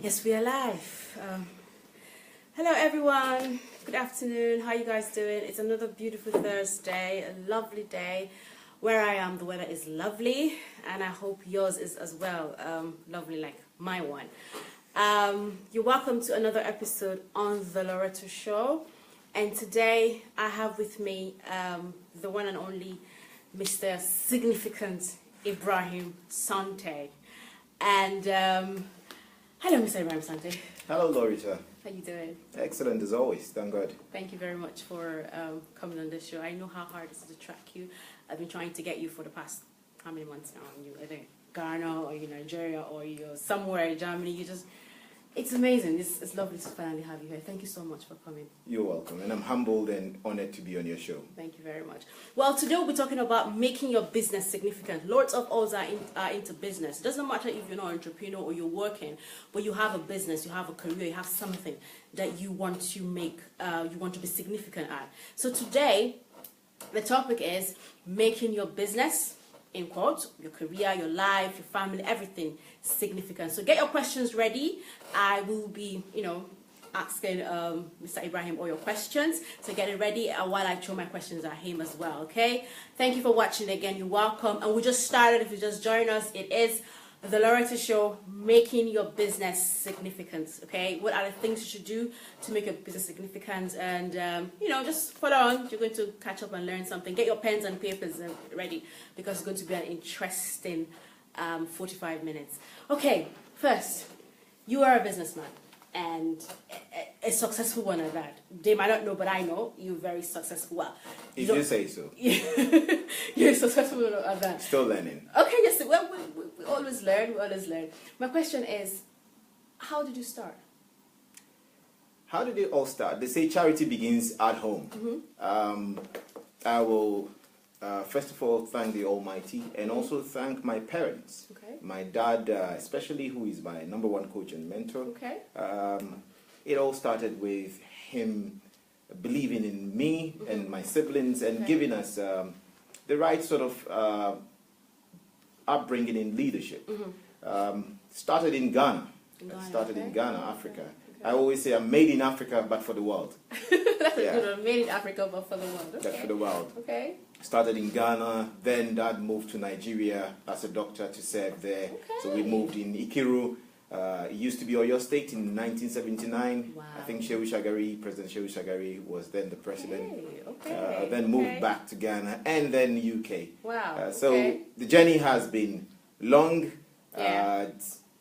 Yes, we are live. Hello, everyone. Good afternoon. How are you guys doing? It's another beautiful Thursday, a lovely day. Where I am, the weather is lovely, and I hope yours is as well. Lovely, like my one. You're welcome to another episode on the Lauretta Show, and today I have with me the one and only Mr. Significant Ibrahim Asante, and. Hello, Mr. Ibrahim Asante. Hello, Lauretta. How you doing? Excellent as always. Thank God. Thank you very much for coming on this show. I know how hard it is to track you. I've been trying to get you for the past how many months now? You either Ghana or you Nigeria or you're somewhere in Germany. It's amazing. It's lovely to finally have you here. Thank you so much for coming. You're welcome, and I'm humbled and honored to be on your show. Thank you very much. Well, today we'll be talking about making your business significant. Lots of us are into business. It doesn't matter if you're not an entrepreneur or you're working, but you have a business, you have a career, you have something that you want to make, you want to be significant at. So today, the topic is making your business, in quotes, your career, your life, your family, everything significant. So get your questions ready. I will be, asking Mr. Ibrahim all your questions. So get it ready while I throw my questions at him as well, okay? Thank you for watching again. You're welcome. And we just started. If you just joined us, it is the Lauretta Show, making your business significant, okay? What are the things you should do to make your business significant? And, just follow on. You're going to catch up and learn something. Get your pens and papers ready because it's going to be an interesting 45 minutes. Okay, first, you are a businessman and a successful one at that. They might not know, but I know you're very successful. Well, if you say so. You're successful at that. Still learning. Okay, yes, well, we always learn, My question is, how did you start? How did it all start? They say charity begins at home. Mm-hmm. I will, first of all, thank the Almighty and also thank my parents. Okay. My dad, especially, who is my number one coach and mentor. Okay. It all started with him believing in me and my siblings and giving us the right sort of upbringing in leadership. Started in Ghana. In Ghana, Africa. Okay. I always say I'm made in Africa, but for the world. That's a good one. Made in Africa, but for the world. Okay. That's for the world. Okay. Started in Ghana, then Dad moved to Nigeria as a doctor to serve there. Okay. So we moved in Ikiru. It used to be Oyo State in 1979. Wow. I think President Shehu Shagari was then the president. Okay. Then moved back to Ghana and then UK. Wow. So the journey has been long.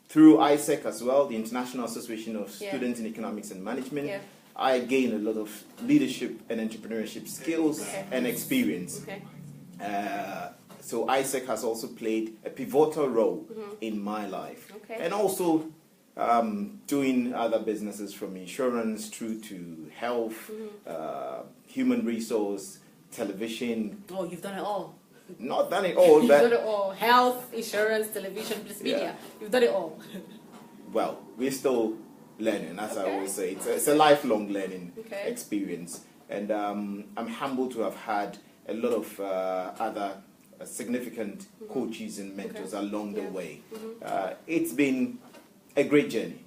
Through ISEC as well, the International Association of Students in Economics and Management. Yeah. I gained a lot of leadership and entrepreneurship skills and experience. Okay. So ISEC has also played a pivotal role in my life. Okay. And also doing other businesses from insurance through to health, human resource, television. Oh, you've done it all. Not done it all. You've done it all. Health, insurance, television, plus media. Yeah. You've done it all. Well, we're still learning, as I always say. It's a lifelong learning experience. And I'm humbled to have had a lot of other significant coaches and mentors along the way. It's been a great journey.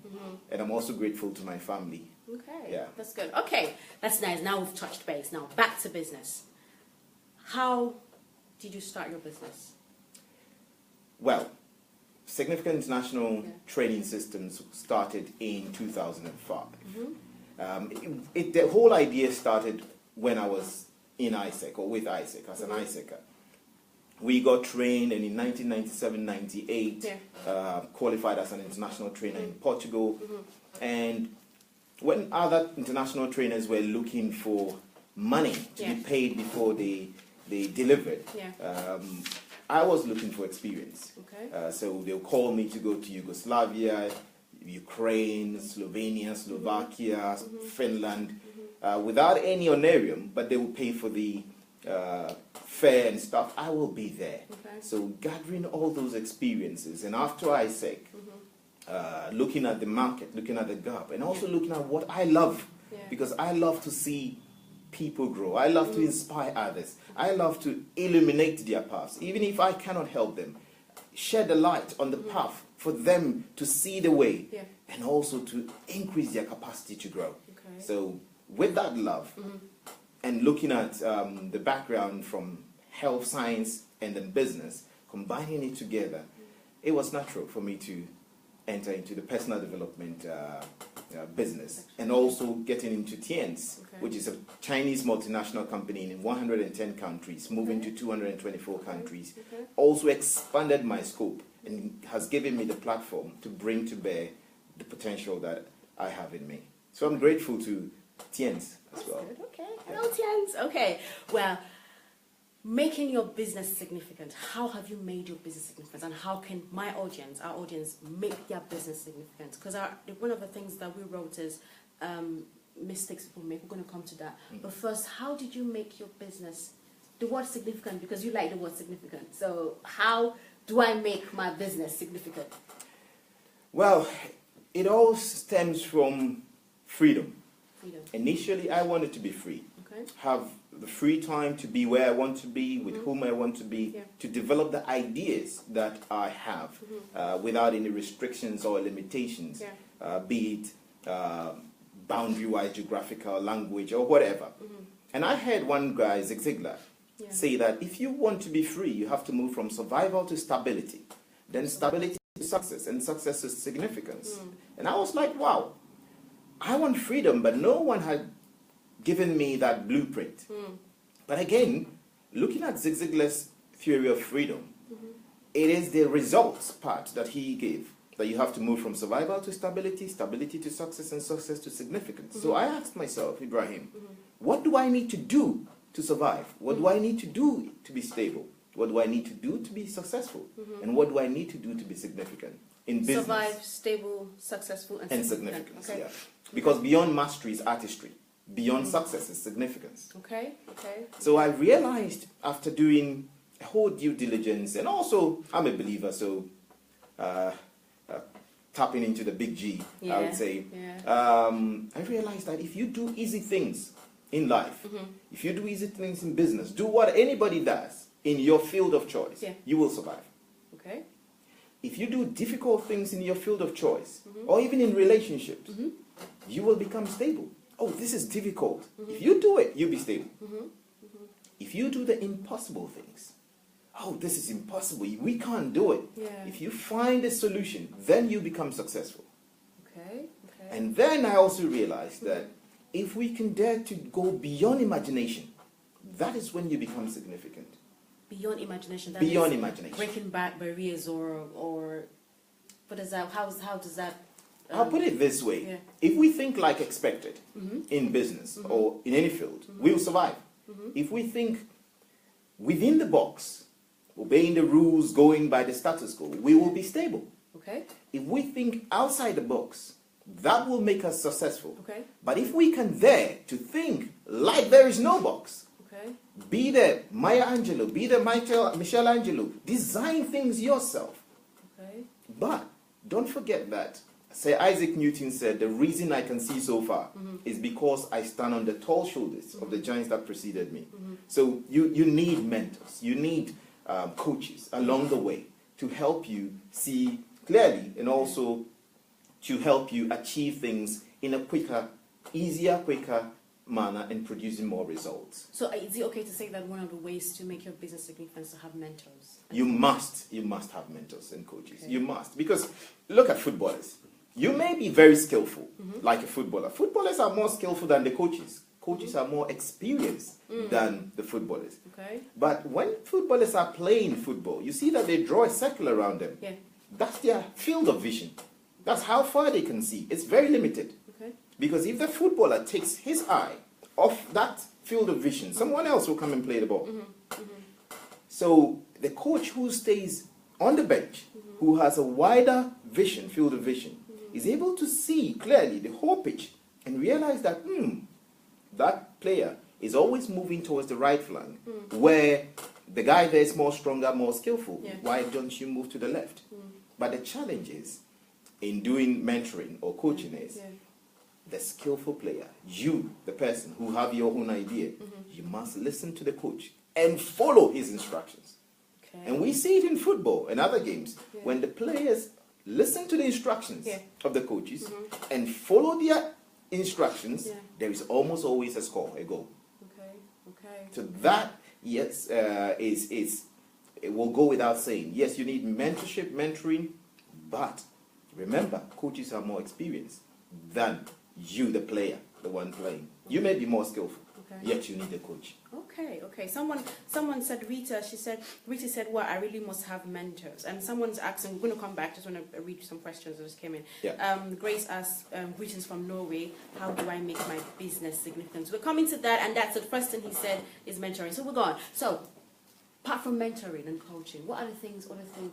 And I'm also grateful to my family. Okay, that's good. Okay, that's nice. Now we've touched base. Now back to business. How did you start your business? Well, Significant International Training Systems started in 2005. The whole idea started when I was in ISEC or with ISEC as an ISECer. We got trained, and in 1997-98 qualified as an international trainer in Portugal. And when other international trainers were looking for money to be paid before they delivered, I was looking for experience. Okay. So they'll call me to go to Yugoslavia, Ukraine, Slovenia, Slovakia, Finland, without any honorarium, but they will pay for the fare and stuff. I will be there. Okay. So gathering all those experiences, and after ISEC, looking at the market, looking at the gap, and also looking at what I love, because I love to see people grow. I love to inspire others. I love to illuminate their paths. Even if I cannot help them, shed a light on the path for them to see the way, Yeah. and also to increase their capacity to grow. Okay. So with that love, and looking at the background from health science and then business, combining it together, it was natural for me to enter into the personal development business, and also getting into Tien's, which is a Chinese multinational company in 110 countries, moving to 224 countries. Also expanded my scope and has given me the platform to bring to bear the potential that I have in me. So I'm grateful to Tien's as well. Good. Okay. Hello, Tien's. Okay. Well, making your business significant. How have you made your business significant, and how can my audience, our audience, make their business significant? Because one of the things that we wrote is mistakes people make. We're going to come to that. But first, how did you make your business, the word significant, because you like the word significant. So how do I make my business significant? Well, it all stems from freedom. Freedom. Initially, I wanted to be free. Okay. Have the free time to be where I want to be, with whom I want to be, Yeah. to develop the ideas that I have without any restrictions or limitations, be it boundary-wise, geographical, language, or whatever. And I heard one guy, Zig Ziglar, say that if you want to be free, you have to move from survival to stability, then stability to success, and success to significance. And I was like, wow, I want freedom, but no one had given me that blueprint. But again, looking at Zig Ziglar's theory of freedom, it is the results part that he gave, that you have to move from survival to stability, stability to success, and success to significance. So I asked myself, Ibrahim, what do I need to do to survive? What do I need to do to be stable? What do I need to do to be successful? And what do I need to do to be significant in business? Survive, stable, successful, and significance. Okay. Yeah. Because beyond mastery is artistry. Beyond success is significance. Okay. Okay. So I realized after doing a whole due diligence, and also I'm a believer, so tapping into the big G, I would say, I realized that if you do easy things in life, if you do easy things in business, do what anybody does in your field of choice, you will survive. Okay. If you do difficult things in your field of choice, or even in relationships, you will become stable. Oh, this is difficult. If you do it, you'll be stable. If you do the impossible things, oh, this is impossible, we can't do it. If you find a solution, then you become successful. Okay. Okay. And then I also realized that if we can dare to go beyond imagination, that is when you become significant. Beyond imagination. That Beyond is imagination. breaking back barriers, or what is that? How does that? I'll put it this way. If we think like expected in business or in any field, we will survive. If we think within the box, obeying the rules, going by the status quo, we will be stable. Okay. If we think outside the box, that will make us successful. Okay. But if we can dare to think like there is no box, Okay. be the Maya Angelou, be the Michelangelo, design things yourself. Okay. But don't forget that, Sir Isaac Newton said, the reason I can see so far is because I stand on the tall shoulders of the giants that preceded me. So you need mentors, you need coaches along the way to help you see clearly, and also to help you achieve things in a quicker, easier, quicker manner, and producing more results. So is it okay to say that one of the ways to make your business significant is to have mentors? You must have mentors and coaches. Okay. You must. Because look at footballers. You may be very skillful, like a footballer. Footballers are more skillful than the coaches. Coaches are more experienced than the footballers. Okay. But when footballers are playing football, you see that they draw a circle around them. Yeah. That's their field of vision. That's how far they can see. It's very limited. Okay. Because if the footballer takes his eye off that field of vision, someone else will come and play the ball. So the coach who stays on the bench, who has a wider vision, field of vision, is able to see clearly the whole pitch and realize that, that player is always moving towards the right flank, where the guy there is more stronger, more skillful. Yeah. Why don't you move to the left? But the challenge is, in doing mentoring or coaching is, the skillful player, you, the person who have your own idea, you must listen to the coach and follow his instructions. Okay. And we see it in football and other games. Yeah. When the players listen to the instructions Yeah. of the coaches and follow their instructions, Yeah. there is almost always a score, a goal. Okay. Okay. So that, yes, it will go without saying. Yes, you need mentorship, mentoring, but remember, coaches are more experienced than you, the player, the one playing. You may be more skillful, yet you need a coach. Okay, okay. Someone said, Rita said, well, I really must have mentors. And someone's asking, we're going to come back, just want to read some questions that just came in. Yeah. Grace asked, greetings from Norway, how do I make my business significant? We're coming to that, and that's the first thing he said is mentoring. So we're going. So, apart from mentoring and coaching, what are the things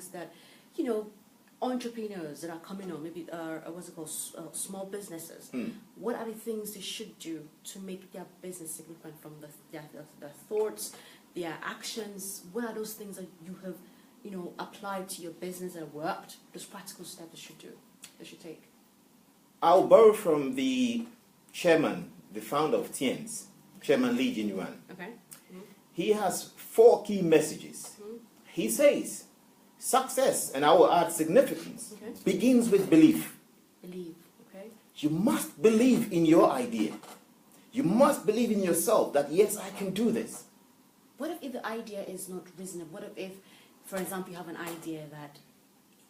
that, you know, entrepreneurs that are coming on, maybe what's it called, small businesses, what are the things they should do to make their business significant, from their thoughts, their actions? What are those things that you have, you know, applied to your business and worked? Those practical steps they should take. I'll borrow from the chairman, the founder of TIENS, Chairman Lee Jin-Yuan. Okay. He has 4 key messages. He says, success, and I will add significance, begins with belief. Believe, okay. You must believe in your idea. You must believe in yourself that, yes, I can do this. What if the idea is not reasonable? What if, for example, you have an idea that,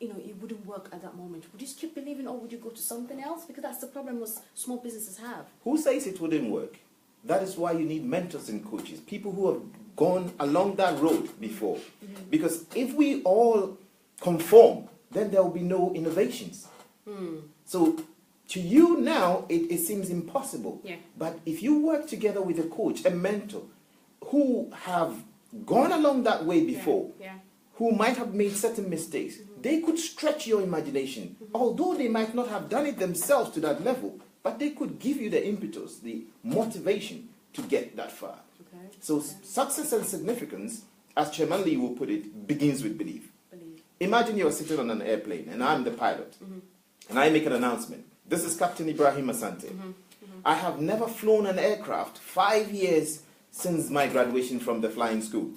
you know, it wouldn't work at that moment? Would you just keep believing, or would you go to something else? Because that's the problem most small businesses have. Who says it wouldn't work? That is why you need mentors and coaches, people who have gone along that road before. Because if we all conform, then there will be no innovations. So to you now, it seems impossible. Yeah. But if you work together with a coach, a mentor, who have gone along that way before, who might have made certain mistakes, they could stretch your imagination. Although they might not have done it themselves to that level, but they could give you the impetus, the motivation to get that far. So success and significance, as Chairman Lee will put it, begins with belief. Imagine you're sitting on an airplane and I'm the pilot, and I make an announcement. This is Captain Ibrahim Asante. I have never flown an aircraft 5 years since my graduation from the flying school.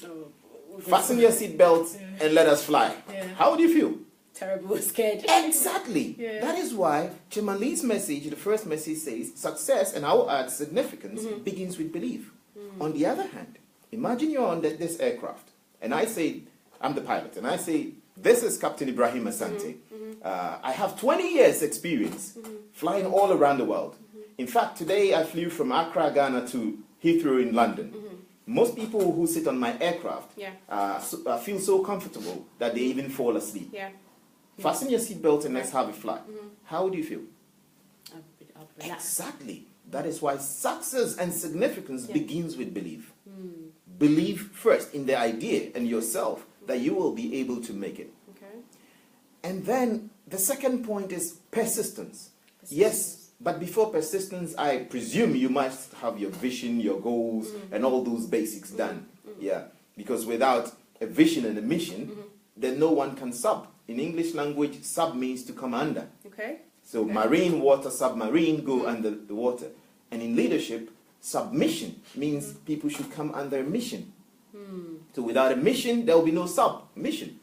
Fasten your seatbelts and let us fly. How would you feel? Terrible, scared. Exactly. That is why Chairman Lee's message, the first message, says success, and I will add significance, begins with belief. On the other hand, imagine you're on this aircraft, and I say, I'm the pilot, and I say, this is Captain Ibrahim Asante. I have 20 years experience flying all around the world. In fact, today I flew from Accra, Ghana to Heathrow in London. Most people who sit on my aircraft feel so comfortable that they even fall asleep. Fasten your seatbelt and let's have a fly. How would you feel? Exactly. That is why success and significance begins with belief. Believe first in the idea and yourself that you will be able to make it. And then the second point is persistence. Yes, but before persistence, I presume you must have your vision, your goals, and all those basics done. Yeah, because without a vision and a mission, then no one can sub. In English language, sub means to come under. So marine, water, submarine, go under the water. And in leadership, submission means people should come under a mission. So without a mission, there will be no submission.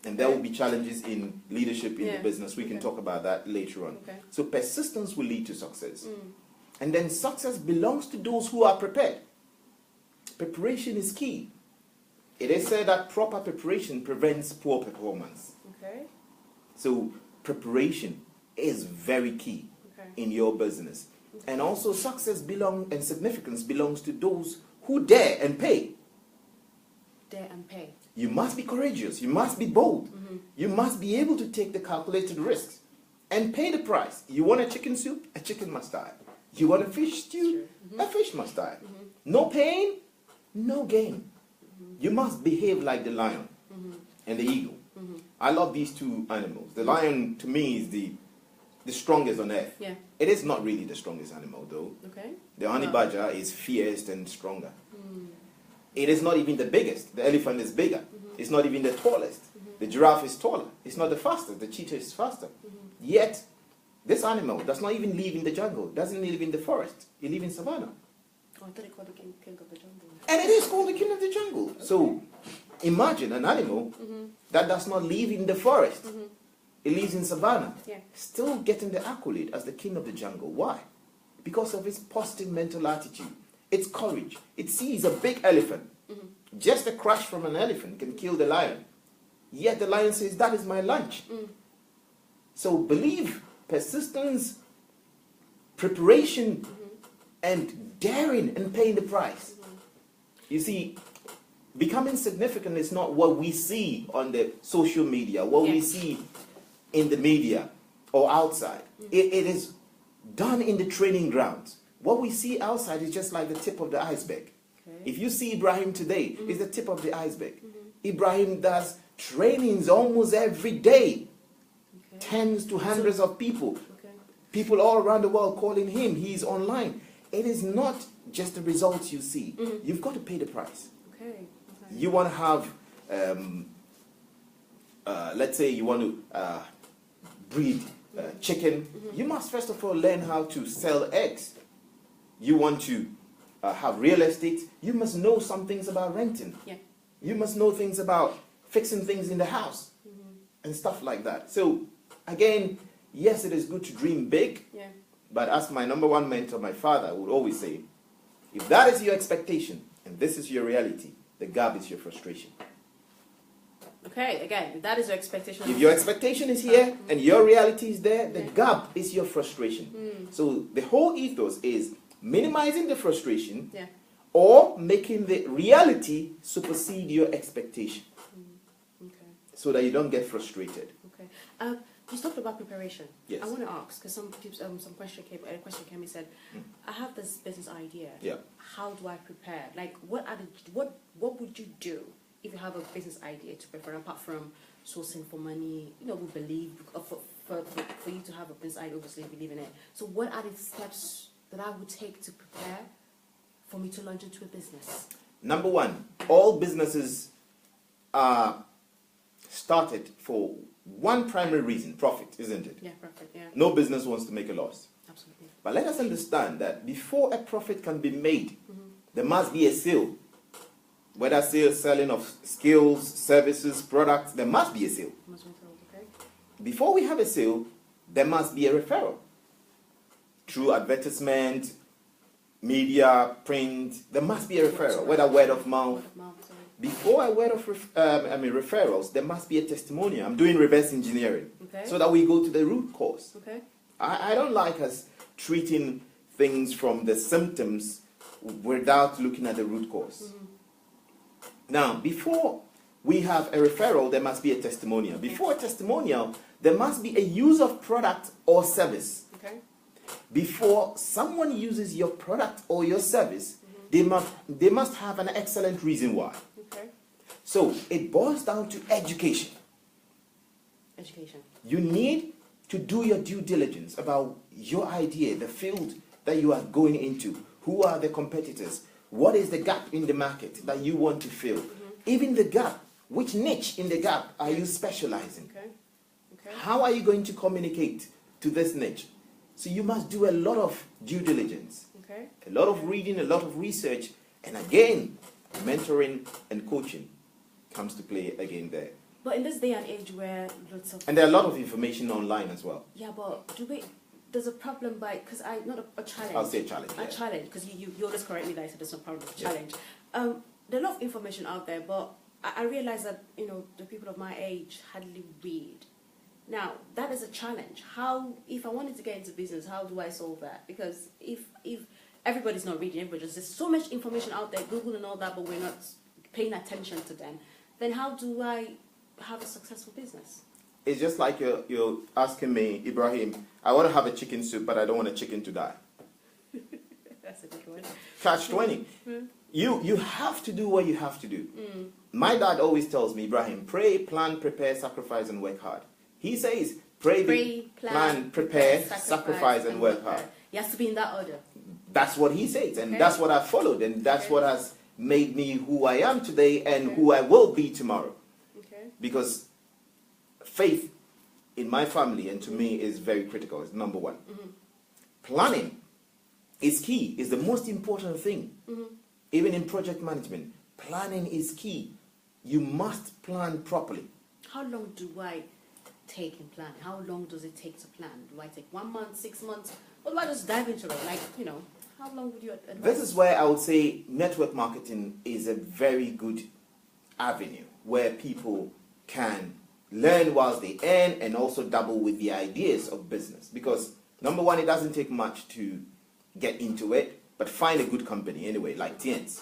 And there will be challenges in leadership in the business. We can talk about that later on. So persistence will lead to success. And then success belongs to those who are prepared. Preparation is key. It is said that proper preparation prevents poor performance. So preparation is very key in your business. And also success and significance belongs to those who dare and pay. Dare and pay. You must be courageous. You must be bold. You must be able to take the calculated risks and pay the price. You want a chicken soup? A chicken must die. You want a fish stew? A fish must die. No pain, no gain. You must behave like the lion and the eagle. I love these two animals. The lion, to me, is the strongest on earth. It is not really the strongest animal, though. The honey badger is fierce and stronger. It is not even the biggest. The elephant is bigger. It's not even the tallest. The giraffe is taller. It's not the fastest. The cheetah is faster. Yet, this animal does not even live in the jungle. Doesn't live in the forest. It lives in savannah. I thought it called the king of the jungle. And it is called the king of the jungle. So, imagine an animal that does not live in the forest. It lives in savannah. Yeah. Still getting the accolade as the king of the jungle. Why? Because of its positive mental attitude. Its courage. It sees a big elephant. Just a crash from an elephant can kill the lion. Yet the lion says, that is my lunch. So believe, persistence, preparation, and daring and paying the price. You see, becoming significant is not what we see on the social media, what we see in the media or outside. It is done in the training grounds. What we see outside is just like the tip of the iceberg. If you see Ibrahim today, it's the tip of the iceberg. Ibrahim does trainings almost every day. Tens to hundreds of people. People all around the world calling him. He's online. It is not just the results you see. You've got to pay the price. You want to have, let's say you want to breed chicken. You must first of all learn how to sell eggs. You want to have real estate. You must know some things about renting. You must know things about fixing things in the house and stuff like that. So again, yes, it is good to dream big. But as my number one mentor, my father, would always say, if that is your expectation and this is your reality, the gap is your frustration. Again, if that is your expectation. If your expectation is here and your reality is there, the gap is your frustration. So the whole ethos is minimizing the frustration or making the reality supersede your expectation so that you don't get frustrated. You talked about preparation. Yes. I want to ask, because a question came and said, I have this business idea. How do I prepare? Like, what would you do if you have a business idea to prepare, apart from sourcing for money? We believe for you to have a business idea, obviously believe in it. So what are the steps that I would take to prepare for me to launch into a business? Number one, all businesses are started for one primary reason, profit, isn't it? Profit, No business wants to make a loss. Absolutely. But let us understand that before a profit can be made, there must be a sale. Whether selling of skills, services, products, there must be a sale. Before we have a sale, there must be a referral. Through advertisement, media, print, there must be a referral, whether word of mouth. Before a word of referrals, there must be a testimonial. I'm doing reverse engineering so that we go to the root cause. I don't like us treating things from the symptoms without looking at the root cause. Now, before we have a referral, there must be a testimonial. Before a testimonial, there must be a use of product or service. Before someone uses your product or your service, they must have an excellent reason why. So it boils down to education. You need to do your due diligence about your idea, the field that you are going into. Who are the competitors? What is the gap in the market that you want to fill? Even the gap, which niche in the gap are you specializing? How are you going to communicate to this niche? So you must do a lot of due diligence, a lot of reading, a lot of research, and again, mentoring and coaching comes to play again there. But in this day and age where lots of... And there are a lot of information online as well. But there's a problem because not a challenge. I'll say a challenge. A challenge, because you always correct me that I said there's no problem with a challenge. There are a lot of information out there, but I realize that, the people of my age hardly read. Now, that is a challenge. If I wanted to get into business, how do I solve that? Because if everybody's not reading, there's so much information out there, Google and all that, but we're not paying attention to them, then how do I have a successful business? It's just like you're asking me, Ibrahim, I want to have a chicken soup, but I don't want a chicken to die. That's a good one. Catch 20. You have to do what you have to do. My dad always tells me, Ibrahim, pray, plan, prepare, sacrifice, and work hard. He says, pray, plan, prepare, sacrifice, and work hard. It has to be in that order. That's what he says, and that's what I've followed, and that's what has made me who I am today and who I will be tomorrow. Because faith in my family and to me is very critical. It's number one. Planning is key, is the most important thing. Even in project management, planning is key. you must plan properly. How long do I take in planning? How long does it take to plan? Do I take 1 month, 6 months? Or do I just dive into it? Like, you know, how long would you advise? This is where I would say network marketing is a very good avenue where people can learn whilst they earn and also dabble with the ideas of business. Because number one, it doesn't take much to get into it, but find a good company anyway, like TNs.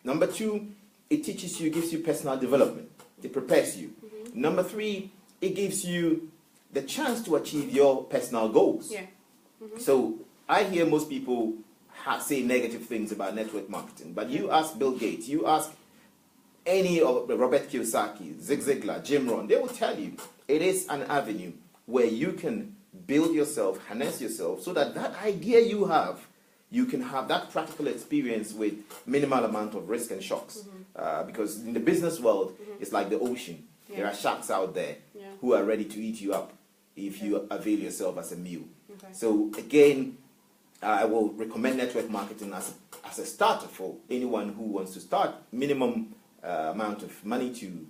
Number two, it teaches you, gives you personal development. It prepares you. Number three, it gives you the chance to achieve your personal goals. Yeah. So I hear most people say negative things about network marketing, but you ask Bill Gates, you ask any of Robert Kiyosaki, Zig Ziglar, Jim Rohn, they will tell you it is an avenue where you can build yourself, harness yourself, so that that idea you can have that practical experience with minimal amount of risk and shocks. Because in the business world, it's like the ocean. Yeah. There are sharks out there who are ready to eat you up if you avail yourself as a meal. Okay. So again, I will recommend network marketing as a starter for anyone who wants to start. Minimum amount of money to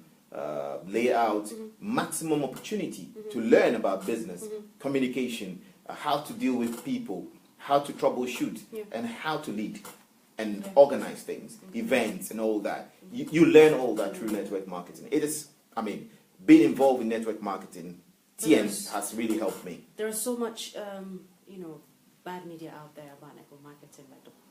lay out, maximum opportunity to learn about business, communication, how to deal with people, how to troubleshoot, and how to lead and organize things, events and all that. You learn all that through network marketing. It is, I mean, being involved in network marketing, TN has really helped me. There is so much, you know, bad media out there about network marketing.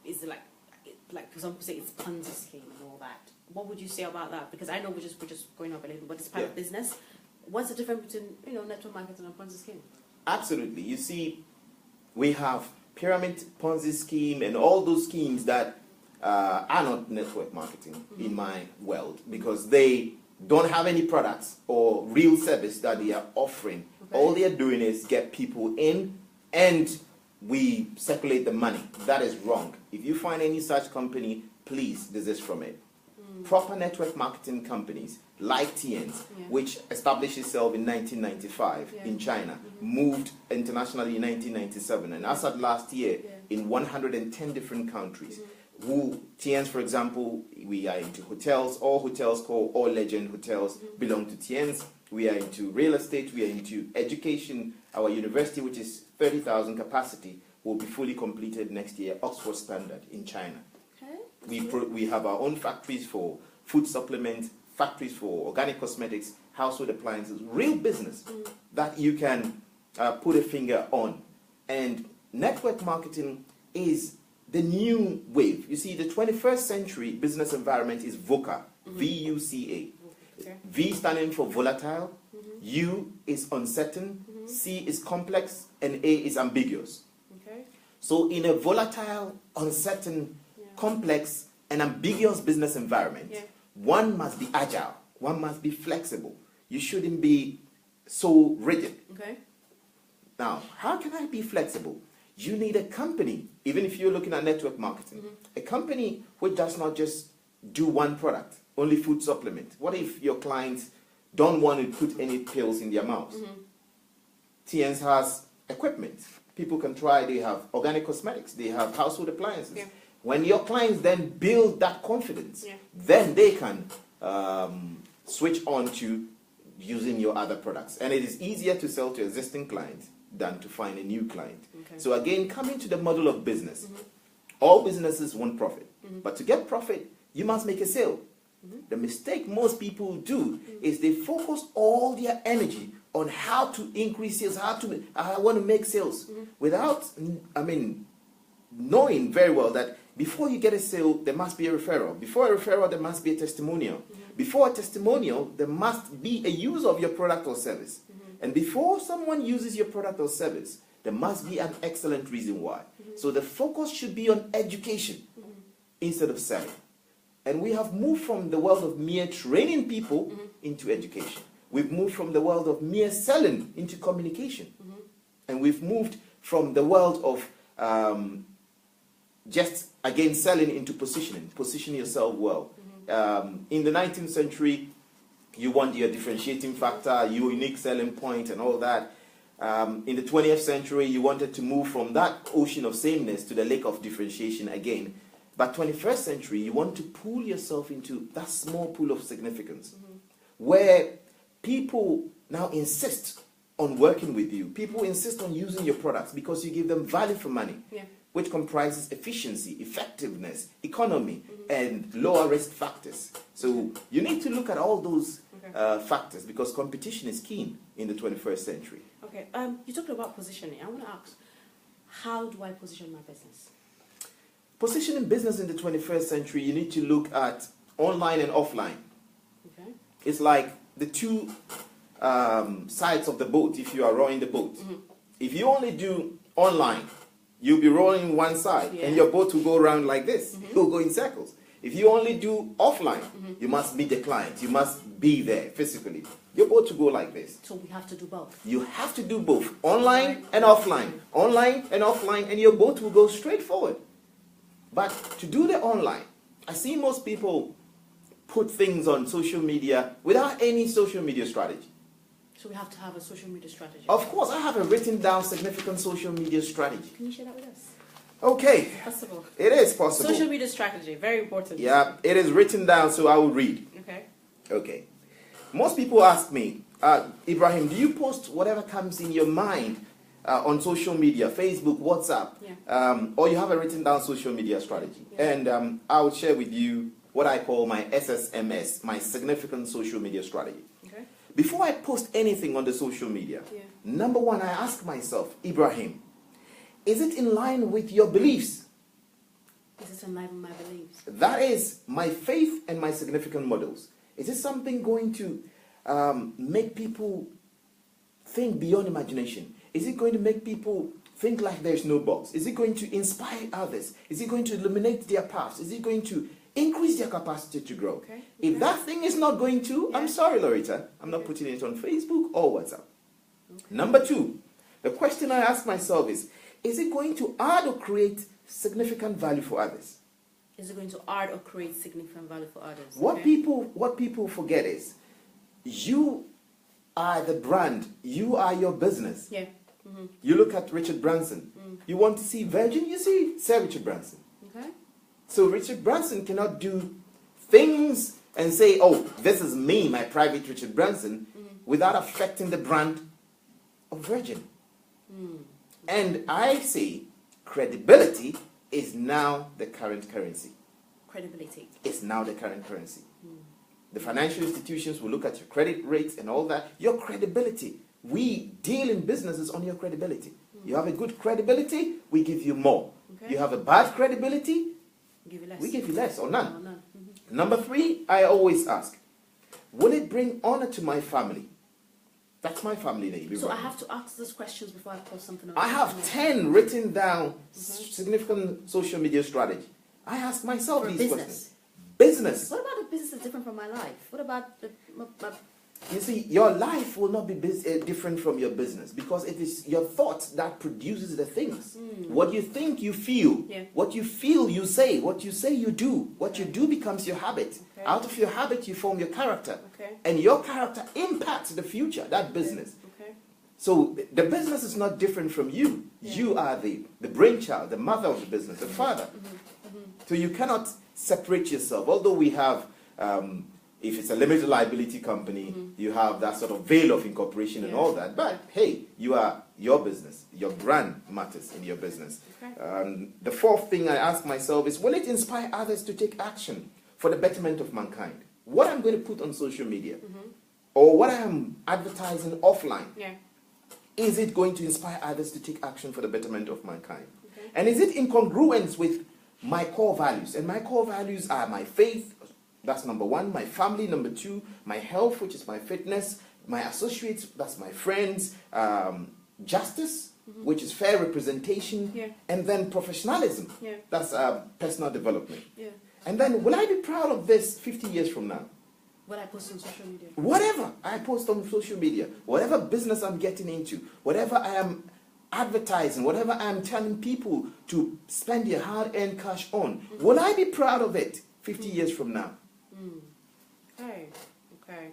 Is it like for example, say it's Ponzi scheme and all that. What would you say about that? Because I know we're just going up a little, but it's part of business. What's the difference between, you know, network marketing and Ponzi scheme? Absolutely. You see, we have pyramid, Ponzi scheme, and all those schemes that are not network marketing in my world, because they don't have any products or real service that they are offering. Okay. All they are doing is get people in and we circulate the money. That is wrong. If you find any such company, please desist from it. Proper network marketing companies like TNs, which established itself in 1995 in China, moved internationally in 1997, and as of last year in 110 different countries. TNs, for example, we are into hotels. All hotels called All Legend Hotels belong to TNs. We are into real estate. We are into education. Our university, which is 30,000 capacity, will be fully completed next year, Oxford standard in China. We have our own factories for food supplements, factories for organic cosmetics, household appliances, real business that you can put a finger on. And network marketing is the new wave. You see, the 21st century business environment is VUCA, V-U-C-A. V standing for volatile, U is uncertain, C is complex, and A is ambiguous. So in a volatile, uncertain, complex, and ambiguous business environment, one must be agile, one must be flexible. You shouldn't be so rigid. Now, how can I be flexible? You need a company, even if you're looking at network marketing, a company which does not just do one product, only food supplement. What if your clients don't want to put any pills in their mouths? TNs has equipment. People can try, they have organic cosmetics, they have household appliances. When your clients then build that confidence, then they can switch on to using your other products. And it is easier to sell to existing clients than to find a new client. So again, coming to the model of business, all businesses want profit. But to get profit, you must make a sale. The mistake most people do is they focus all their energy on how to increase sales, I want to make sales, without, knowing very well that before you get a sale, there must be a referral. Before a referral, there must be a testimonial. Before a testimonial, there must be a use of your product or service. And before someone uses your product or service, there must be an excellent reason why. So the focus should be on education instead of selling. And we have moved from the world of mere training people into education. We've moved from the world of mere selling into communication. And we've moved from the world of just, again, selling into positioning. Position yourself well. In the 19th century, you want your differentiating factor, your unique selling point and all that. In the 20th century, you wanted to move from that ocean of sameness to the lake of differentiation again. But 21st century, you want to pull yourself into that small pool of significance where people now insist on working with you. People insist on using your products because you give them value for money, which comprises efficiency, effectiveness, economy, and lower risk factors. So you need to look at all those factors because competition is keen in the 21st century. Okay, you talked about positioning. I want to ask, how do I position my business? Positioning business in the 21st century, you need to look at online and offline. Okay. It's like the two sides of the boat if you are rowing the boat. If you only do online, you'll be rowing one side and your boat will go around like this. You'll go in circles. If you only do offline, you must meet the client. You must be there physically. Your boat will go like this. So we have to do both. You have to do both, online and offline. Online and offline, and your boat will go straight forward. But to do the online, I see most people put things on social media without any social media strategy. So we have to have a social media strategy. Of course, I have a written down significant social media strategy. Can you share that with us? Okay. Possible. It is possible. Social media strategy, very important. Yeah, it is written down, so I will read. Okay. Okay. Most people ask me, Ibrahim, do you post whatever comes in your mind on social media, Facebook, WhatsApp, or you have a written down social media strategy? And I will share with you what I call my SSMS, my significant social media strategy. Okay. Before I post anything on the social media, number one, I ask myself, Ibrahim, is it in line with your beliefs? Is it in line with my beliefs? That is my faith and my significant models. Is it something going to make people think beyond imagination? Is it going to make people think like there's no box? Is it going to inspire others? Is it going to illuminate their paths? Is it going to increase their capacity to grow? Okay. If that thing is not going to, I'm sorry, Lauretta, I'm not putting it on Facebook or WhatsApp. Number two, the question I ask myself is it going to add or create significant value for others? Is it going to add or create significant value for others? What people forget is you are the brand. You are your business. Yeah. You look at Richard Branson. You want to see Virgin, you see Sir Richard Branson. Okay. So Richard Branson cannot do things and say, oh, this is me, my private Richard Branson, without affecting the brand of Virgin. And I say credibility is now the current currency. Credibility. It's now the current currency. The financial institutions will look at your credit rates and all that. Your credibility. We deal in businesses on your credibility. You have a good credibility, we give you more. Okay. You have a bad credibility, Give you less. we give you less or none. Or none. Number three, I always ask, will it bring honor to my family? That's my family name. So I have to ask those questions before I post something on I have 10 written down significant social media strategy. I ask myself these questions. Business. What about the business that's different from my life? What about my You see, your life will not be different from your business because it is your thoughts that produces the things. What you think, you feel. What you feel, you say. What you say, you do. What you do becomes your habit. Out of your habit, you form your character. And your character impacts the future, that business. So the business is not different from you. You are the brainchild, the mother of the business, the father. So you cannot separate yourself. Although we have... if it's a limited liability company, you have that sort of veil of incorporation and all that. But hey, you are your business. Your brand matters in your business. The fourth thing I ask myself is, will it inspire others to take action for the betterment of mankind? What I'm going to put on social media or what I am advertising offline, is it going to inspire others to take action for the betterment of mankind? And is it in congruence with my core values? And my core values are my faith. That's number one. My family, number two. My health, which is my fitness. My associates, that's my friends. Justice, which is fair representation. And then professionalism, that's personal development. And then, will I be proud of this 50 years from now? What I post on social media. Whatever I post on social media, whatever business I'm getting into, whatever I am advertising, whatever I am telling people to spend their hard-earned cash on, will I be proud of it 50 years from now? Okay.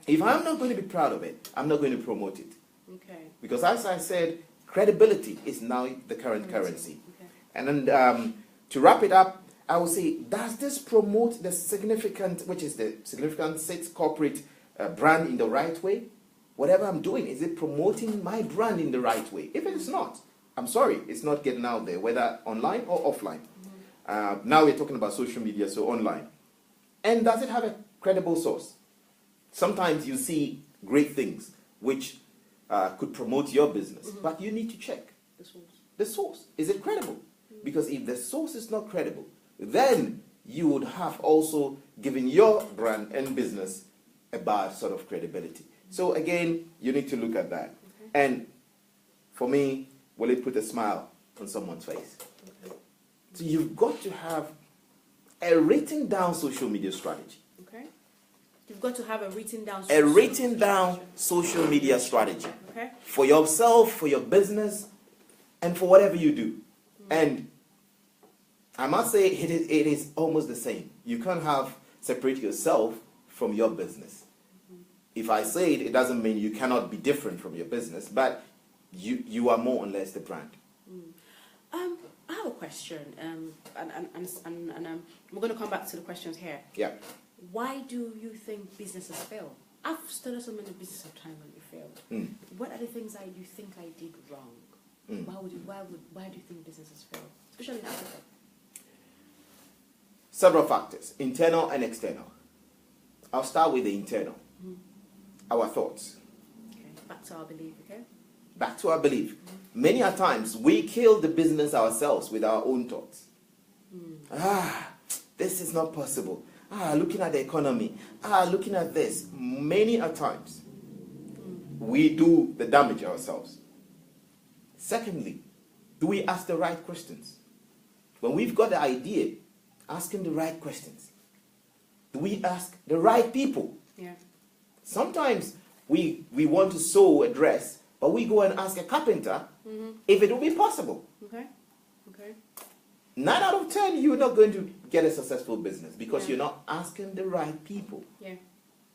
If I'm not going to be proud of it, I'm not going to promote it. Okay. Because as I said, credibility is now the current currency. And then to wrap it up, I will say, does this promote the significant, which is the significant 6 corporate brand in the right way? Whatever I'm doing, is it promoting my brand in the right way? If it's not, I'm sorry, it's not getting out there, whether online or offline. Now we're talking about social media, so online. And does it have a credible source? Sometimes you see great things which could promote your business, but you need to check The source. the source. Is it credible? Because if the source is not credible, then you would have also given your brand and business a bad sort of credibility. So again, you need to look at that. And for me, will it put a smile on someone's face? So you've got to have a written down social media strategy. Okay. You've got to have a written down. A written down social media strategy. Okay. For yourself, for your business, and for whatever you do. And I must say, it is almost the same. You can't separate yourself from your business. If I say it, it doesn't mean you cannot be different from your business, but you are more or less the brand. I have a question, and we're going to come back to the questions here. Yeah. Why do you think businesses fail? I've started so many businesses of time when they failed. What are the things you think I did wrong? Why do you think businesses fail, especially in Africa? Several factors, internal and external. I'll start with the internal. Our thoughts. Okay. Back to our belief, okay? Back to our belief. Many a times we kill the business ourselves with our own thoughts. This is not possible. Looking at the economy. Looking at this. Many a times we do the damage ourselves. Secondly, do we ask the right questions? When we've got the idea, asking the right questions. Do we ask the right people? Yeah. Sometimes we want to sew a dress, but we go and ask a carpenter if it will be possible. Okay. Okay. 9 out of 10, you're not going to get a successful business because you're not asking the right people. Yeah.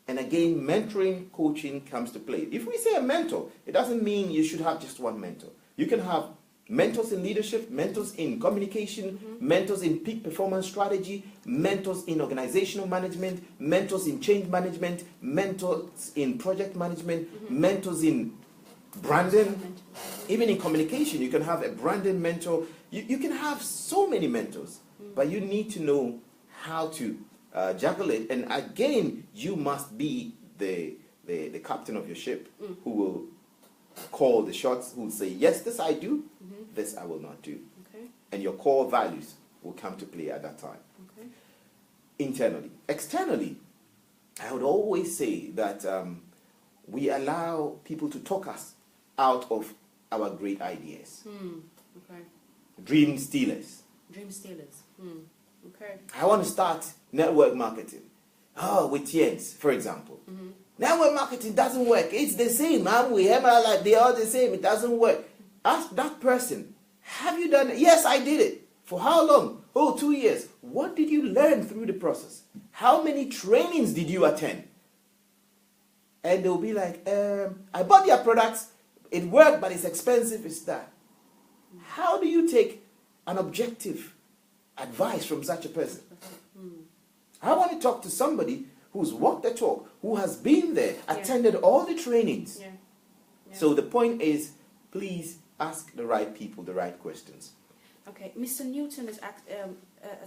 And again, mentoring, coaching comes to play. If we say a mentor, it doesn't mean you should have just one mentor. You can have mentors in leadership, mentors in communication, mentors in peak performance strategy, mentors in organizational management, mentors in change management, mentors in project management, mentors in branding. Even in communication, you can have a branding mentor. You can have so many mentors, but you need to know how to juggle it. And again, you must be the captain of your ship who will call the shots, who will say, yes, this I do, this I will not do. Okay. And your core values will come to play at that time. Okay. Internally. Externally, I would always say that we allow people to talk us out of our great ideas. Okay. Dream stealers. Dream stealers. Okay. I want to start network marketing. With TNs, for example. Network marketing doesn't work. It's the same. We have like they are the same. It doesn't work. Ask that person, have you done it? Yes, I did it. For how long? 2 years. What did you learn through the process? How many trainings did you attend? And they'll be like, I bought their products. It worked, but it's expensive. It's that. How do you take an objective advice from such a person? I want to talk to somebody who's walked the talk, who has been there, attended all the trainings. Yeah. So the point is, please ask the right people the right questions. Okay, Mr. Newton has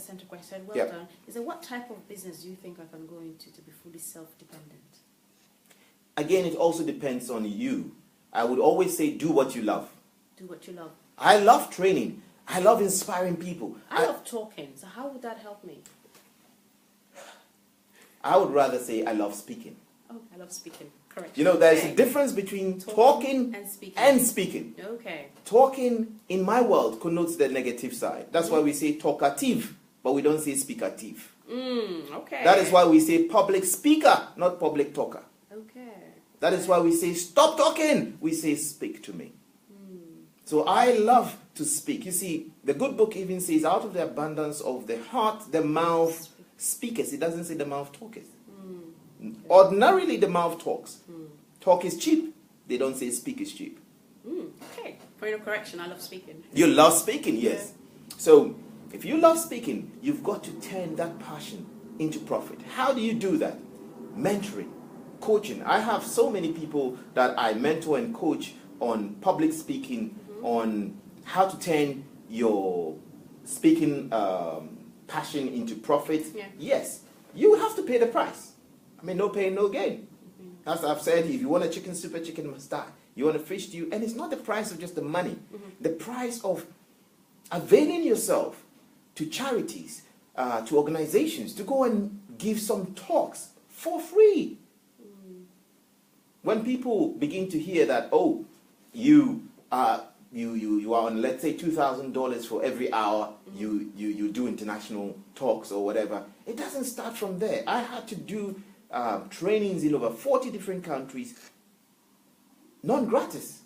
sent a question. Well done. He said, what type of business do you think I can go into to be fully self-dependent? Again, it also depends on you. I would always say, do what you love. Do what you love. I love training. I love inspiring people. I love talking. So how would that help me? I would rather say I love speaking. Oh, I love speaking. Correct. You know, there's a difference between talking and speaking. Okay. Talking, in my world, connotes the negative side. That's why we say talkative, but we don't say speakative. Okay. That is why we say public speaker, not public talker. Okay. That is why we say stop talking. We say speak to me. So I love to speak. You see, the good book even says out of the abundance of the heart, the mouth speaketh. It doesn't say the mouth talketh. Ordinarily, the mouth talks. Talk is cheap. They don't say speak is cheap. Okay. Point of correction, I love speaking. You love speaking, yes. So If you love speaking, you've got to turn that passion into profit. How do you do that? Mentoring, coaching. I have so many people that I mentor and coach on public speaking, on how to turn your speaking passion into profit. Yeah. Yes, you have to pay the price. I mean, no pain, no gain. As I've said, if you want a chicken soup, a chicken must die. You want a fish stew, and it's not the price of just the money. The price of availing yourself to charities, to organizations, to go and give some talks for free. When people begin to hear that, oh, you are on, let's say, $2,000 for every hour you do international talks or whatever, it doesn't start from there. I had to do trainings in over 40 different countries, non-gratis.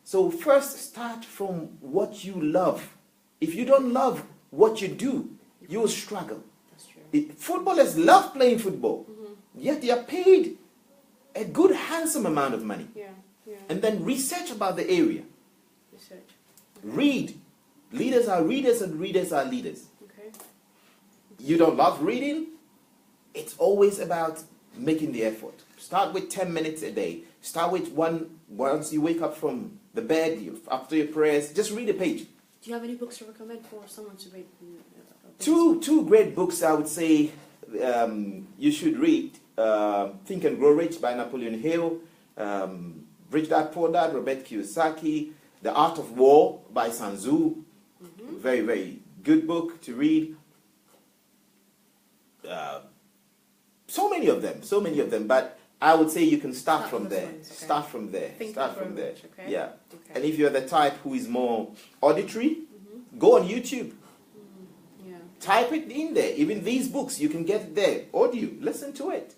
So first start from what you love. If you don't love what you do, you will struggle. That's true. Footballers love playing football, yet they are paid a good, handsome amount of money. Yeah. And then research about the area. Research. Read. Leaders are readers and readers are leaders. Okay. You don't love reading? It's always about making the effort. Start with 10 minutes a day. Start with once you wake up from the bed, after your prayers, just read a page. Do you have any books to recommend for someone to read? Two great books I would say you should read. Think and Grow Rich by Napoleon Hill. Rich Dad Poor Dad, Robert Kiyosaki. The Art of War by Sun Tzu. Very, very good book to read. So many of them, but I would say you can start from there. Okay. Start from there. Start from there. Okay. Yeah. Okay. And if you're the type who is more auditory, go on YouTube. Yeah. Type it in there. Even these books, you can get it there. Audio. Listen to it.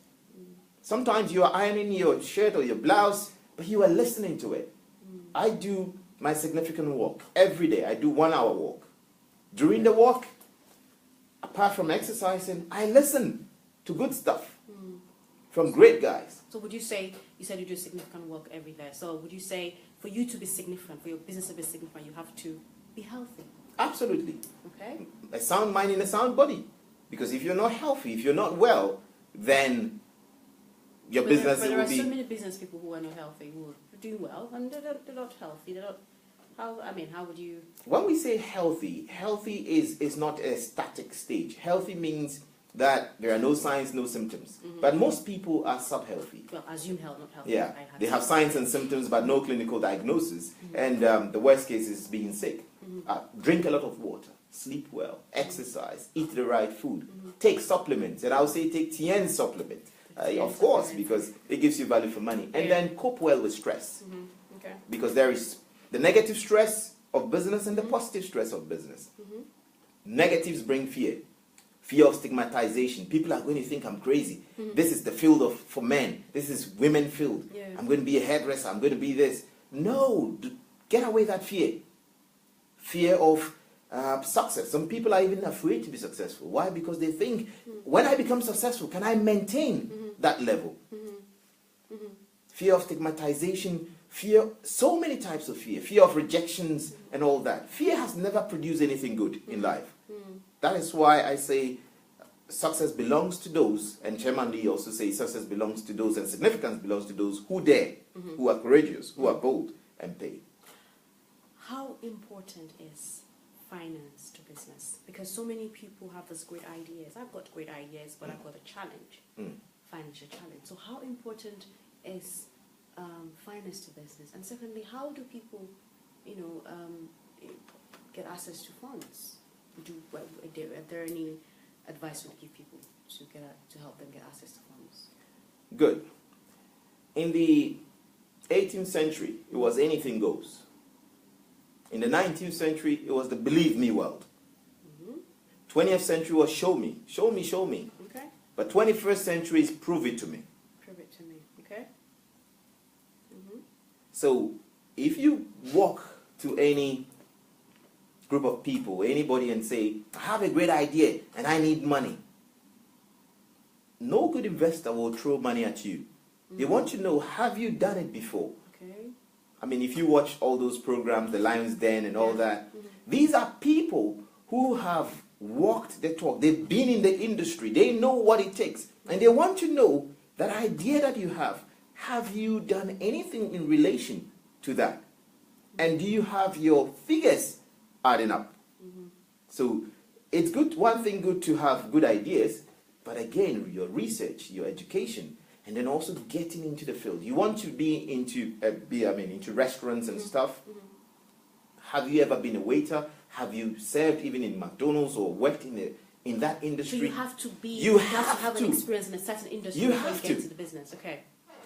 Sometimes you are ironing your shirt or your blouse, but you are listening to it. I do my significant walk every day. I do 1 hour walk. During the walk, apart from exercising, I listen to good stuff from great guys. So would you say, you said you do significant work every day, so would you say for you to be significant, for your business to be significant, you have to be healthy? Absolutely. Okay. A sound mind in a sound body. Because if you're not healthy, if you're not well, then your business But there will are be... so many business people who are not healthy, who are doing well, and they're not healthy. They're not... How would you... When we say healthy, healthy is not a static stage. Healthy means that there are no signs, no symptoms. But most people are sub-healthy. Well, assume health, not healthy. Yeah, they have signs and symptoms but no clinical diagnosis. And the worst case is being sick. Drink a lot of water, sleep well, exercise, eat the right food, take supplements. And I would say take TN supplement, of course, because it gives you value for money. And then cope well with stress. Okay. Because there is the negative stress of business and the positive stress of business. Negatives bring fear. Fear of stigmatization. People are going to think I'm crazy. This is the field for men. This is women field. Yeah. I'm going to be a hairdresser. I'm going to be this. No, get away that fear. Fear of success. Some people are even afraid to be successful. Why? Because they think, when I become successful, can I maintain that level? Fear of stigmatization. Fear, so many types of fear. Fear of rejections and all that. Fear has never produced anything good in life. That is why I say success belongs to those, and Chairman Lee also says success belongs to those, and significance belongs to those who dare, who are courageous, who are bold, and pay. How important is finance to business? Because so many people have these great ideas. I've got great ideas, but I've got a challenge, financial challenge. So how important is finance to business? And secondly, how do people, get access to funds? Are there any advice you would give people to help them get access to funds? Good. In the 18th century, it was anything goes. In the 19th century, it was the believe me world. 20th century was show me, show me, show me. Okay. But 21st century is prove it to me. Prove it to me. Okay. So if you walk to any group of people, anybody, and say, I have a great idea and I need money, no good investor will throw money at you. They want to know, have you done it before? Okay. I mean, if you watch all those programs, The Lion's Den and all that, these are people who have walked the talk. They've been in the industry. They know what it takes. And they want to know that idea that you have you done anything in relation to that? And do you have your figures adding up? So it's good, one thing good to have good ideas, but again, your research, your education, and then also getting into the field. You want to be into into restaurants and stuff. Have you ever been a waiter? Have you served even in McDonald's or worked in that industry? So you have to be. You have to have to. an experience in a certain industry You before have you get to. into the business. Okay.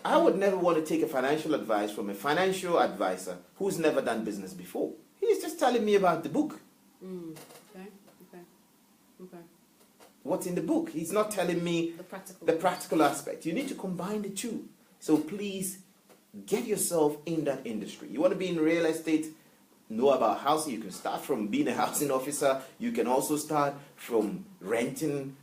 I would never want to take a financial advice from a financial advisor who's never done business before. He's just telling me about the book. Okay. What's in the book? He's not telling me the practical aspect. You need to combine the two. So please get yourself in that industry. You want to be in real estate, know about housing. You can start from being a housing officer. You can also start from renting.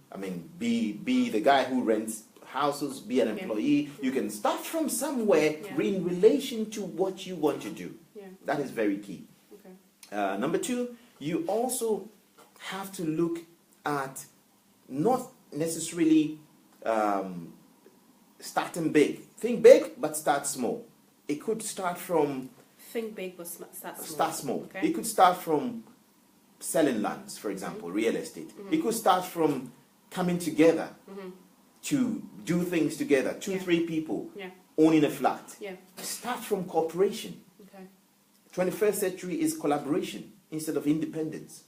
Be the guy who rents houses, be an employee. You can start from somewhere in relation to what you want to do. That is very key. Okay. Number two, you also have to look at not necessarily starting big. Think big, but start small. It could start from... Think big, but start small. Start small. Okay. It could start from selling lands, for example, real estate. It could start from coming together to do things together. 2-3 people owning a flat. Start from cooperation. Okay. 21st century is collaboration instead of independence.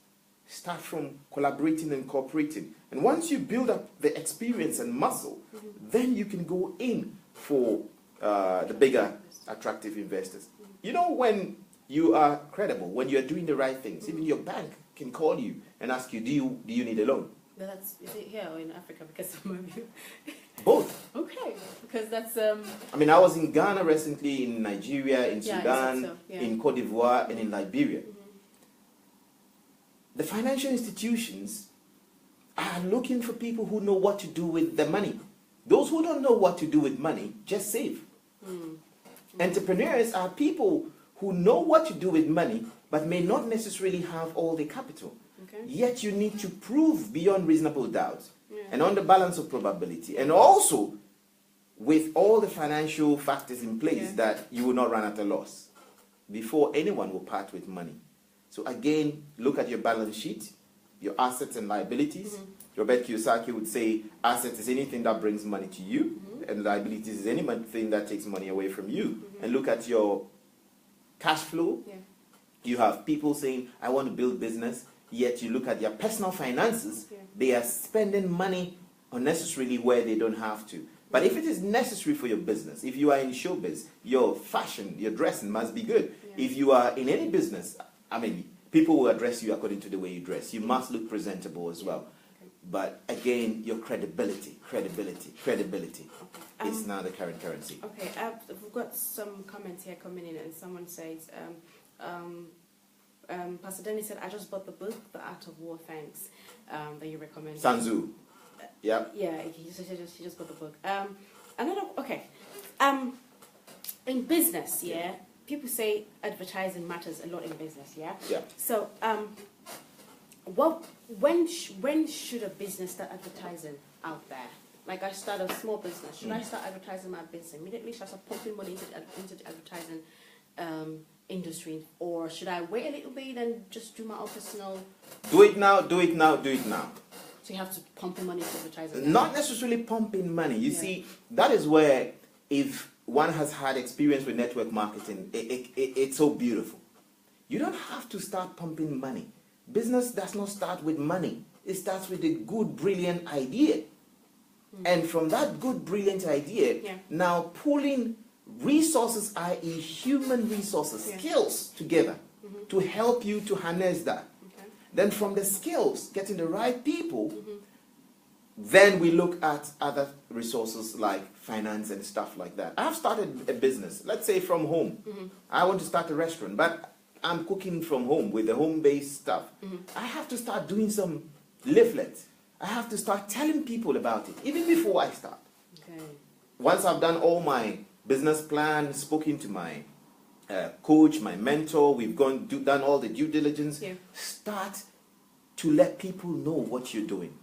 Start from collaborating and cooperating. And once you build up the experience and muscle, then you can go in for the bigger attractive investors. You know, when you are credible, when you are doing the right things, even your bank can call you and ask you, do you need a loan? Is it here or in Africa? Because Both. Okay, because that's... I was in Ghana recently, in Nigeria, in Sudan, in Cote d'Ivoire, and in Liberia. The financial institutions are looking for people who know what to do with the money. Those who don't know what to do with money, just save. Entrepreneurs are people who know what to do with money, but may not necessarily have all the capital. Okay. Yet you need to prove beyond reasonable doubt and on the balance of probability, and also with all the financial factors in place that you will not run at a loss before anyone will part with money. So again, look at your balance sheet, your assets and liabilities. Robert Kiyosaki would say assets is anything that brings money to you, and liabilities is anything that takes money away from you. And look at your cash flow. You have people saying, I want to build business, yet you look at their personal finances, they are spending money unnecessarily where they don't have to. But if it is necessary for your business, if you are in showbiz, your fashion, your dressing must be good. If you are in any business, people will address you according to the way you dress. You must look presentable as well. But again, your credibility is now the current currency. Okay, we've got some comments here coming in, and someone says, Pastor Denny said, I just bought the book, The Art of War, thanks, that you recommended. Sun Tzu. Yeah, he just bought the book. In business, people say advertising matters a lot in business, Yeah. So, when should a business start advertising out there? Like, I start a small business. Should I start advertising my business immediately? Should I start pumping money into the advertising industry? Or should I wait a little bit and just do my own personal... Do it now. So you have to pump in money into advertising? Not necessarily pumping money. You see, that is where, if one has had experience with network marketing, it's so beautiful. You don't have to start pumping money. Business does not start with money. It starts with a good, brilliant idea. And from that good, brilliant idea, now pulling resources, i.e. human resources, skills together to help you to harness that. Then from the skills, getting the right people, then we look at other resources like finance and stuff like that. I've started a business, let's say from home. I want to start a restaurant, but I'm cooking from home with the home-based stuff. I have to start doing some leaflets. I have to start telling people about it, even before I start. Once I've done all my business plan, spoken to my coach, my mentor, we've done all the due diligence, start to let people know what you're doing.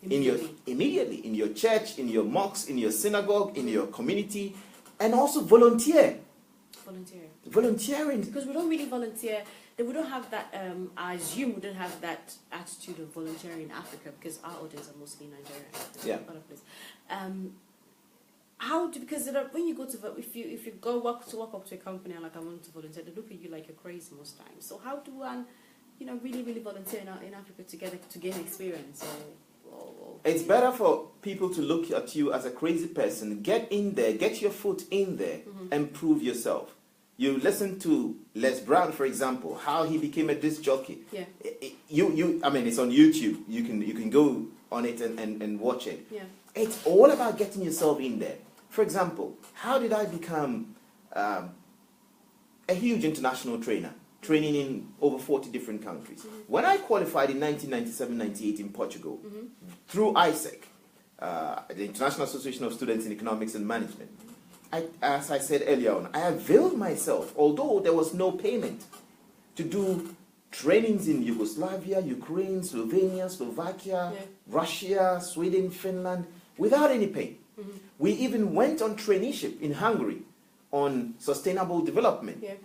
Immediately in your church, in your mosque, in your synagogue, in your community, and also volunteering. Volunteering. Because we don't really volunteer. We don't have that. I assume we don't have that attitude of volunteering in Africa because our audience are mostly Nigerian. Because when you go to if you go walk up to a company and like I want to volunteer, they look at you like you're crazy most times. So how do one, really volunteer in Africa to gain experience? It's better for people to look at you as a crazy person. Get in there, get your foot in there, and prove yourself. You listen to Les Brown, for example, how he became a disc jockey. Yeah. I mean, it's on YouTube. You can go on it and watch it. Yeah. It's all about getting yourself in there. For example, how did I become a huge international trainer, training in over 40 different countries? When I qualified in 1997-98 in Portugal, through ISEC, the International Association of Students in Economics and Management, as I said earlier on, I availed myself, although there was no payment, to do trainings in Yugoslavia, Ukraine, Slovenia, Slovakia, Russia, Sweden, Finland, without any pay. We even went on traineeship in Hungary on sustainable development. Yeah.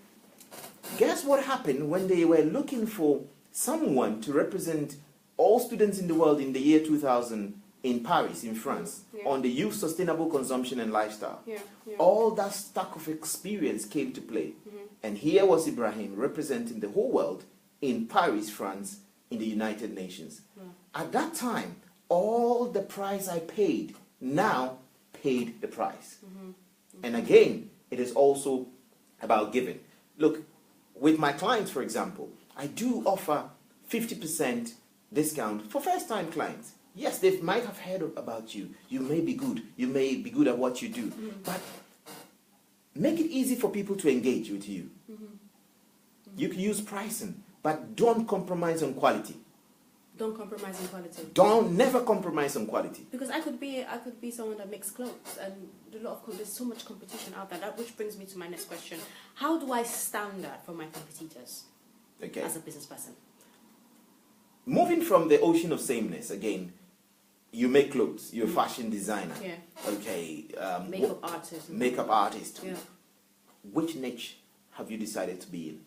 Guess what happened when they were looking for someone to represent all students in the world in the year 2000 in Paris, in France, on the youth sustainable consumption and lifestyle. All that stack of experience came to play. And here was Ibrahim representing the whole world in Paris, France, in the United Nations. At that time, all the price I paid now paid the price. And again, it is also about giving. Look, with my clients, for example, I do offer 50% discount for first-time clients. Yes, they might have heard about you. You may be good. You may be good at what you do. But make it easy for people to engage with you. You can use pricing, but don't compromise on quality. Don't compromise on quality. Never compromise on quality. Because I could be someone that makes clothes, and there's so much competition out there. Which brings me to my next question: how do I stand out from my competitors? Okay. As a business person. Moving from the ocean of sameness again, you make clothes. You're a fashion designer. Yeah. Okay. Makeup artist. Makeup artist. Yeah. Which niche have you decided to be in?